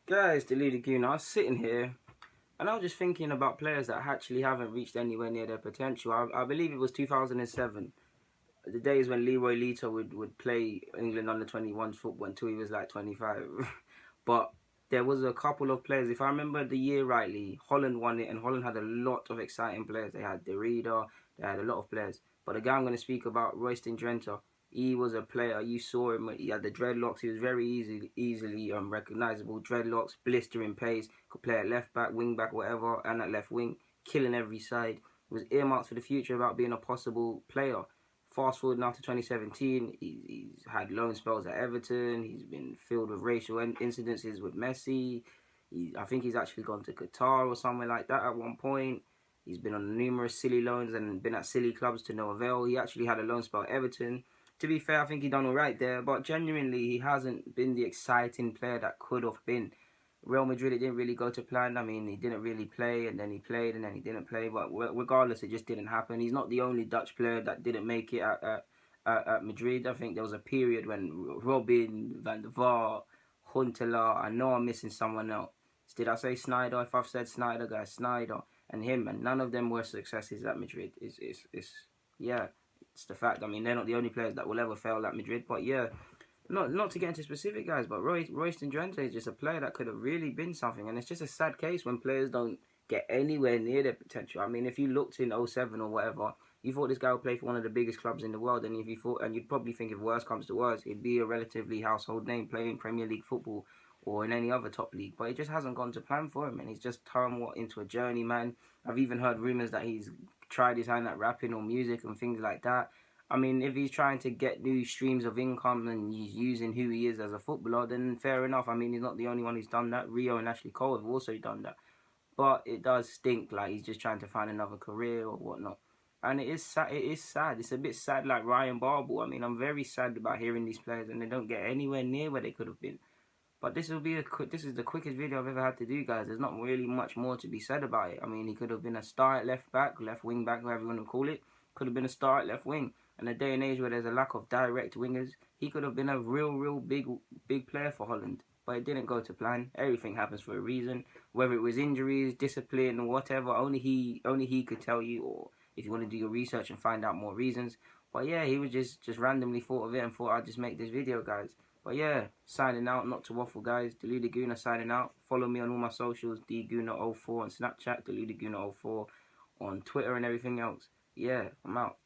Guys, Deluded Goon, I was sitting here and I was just thinking about players that actually haven't reached anywhere near their potential. I believe it was 2007, the days when Leroy Lito would play England under-21 football until he was like 25. But there was a couple of players, if I remember the year rightly, Holland won it, and Holland had a lot of exciting players. They had Derrida, they had a lot of players. But the guy I'm going to speak about, Royston Drenthe, he was a player. You saw him. He had the dreadlocks. He was very easily recognizable. Dreadlocks, blistering pace. Could play at left back, wing back, whatever, and at left wing, killing every side. Was earmarked for the future about being a possible player. Fast forward now to 2017, he's had loan spells at Everton. He's been filled with racial incidences with Messi. I think he's actually gone to Qatar or somewhere like that at one point. He's been on numerous silly loans and been at silly clubs to no avail. He actually had a loan spell at Everton. To be fair, I think he done all right there, but genuinely, he hasn't been the exciting player that could have been. Real Madrid, it didn't really go to plan. I mean, he didn't really play, and then he played, and then he didn't play. But regardless, it just didn't happen. He's not the only Dutch player that didn't make it at Madrid. I think there was a period when Robin, Van der Vaart, Huntelaar, I know I'm missing someone else. Did I say Sneijder? If I've said Sneijder, guys, Sneijder and him, and none of them were successes at Madrid. Yeah, it's the fact. I mean, they're not the only players that will ever fail at Madrid, but yeah. Not to get into specific guys, but Royston Drenthe is just a player that could have really been something, and it's just a sad case when players don't get anywhere near their potential. I mean, if you looked in 07 or whatever, you thought this guy would play for one of the biggest clubs in the world, and you'd probably think if worse comes to worse, he'd be a relatively household name playing Premier League football or in any other top league, but it just hasn't gone to plan for him, and he's just turned into a journeyman. I've even heard rumours that he's tried his hand at rapping or music and things like that. I mean, if he's trying to get new streams of income and he's using who he is as a footballer, then fair enough. I mean, he's not the only one who's done that. Rio and Ashley Cole have also done that. But it does stink like he's just trying to find another career or whatnot. And it is sad. It's a bit sad like Ryan Barble. I mean, I'm very sad about hearing these players and they don't get anywhere near where they could have been. But this is the quickest video I've ever had to do, guys. There's not really much more to be said about it. I mean, he could have been a star at left back, left wing back, whatever you want to call it. Could have been a star at left wing. In a day and age where there's a lack of direct wingers, he could have been a real big player for Holland. But it didn't go to plan. Everything happens for a reason. Whether it was injuries, discipline, or whatever, only he could tell you. Or if you want to do your research and find out more reasons. But yeah, he was just randomly thought of it and thought I'd just make this video, guys. But yeah, signing out, not to waffle, guys. Deluded Gooner signing out. Follow me on all my socials, dgooner04 on Snapchat, Deluded Gooner04 on Twitter and everything else. Yeah, I'm out.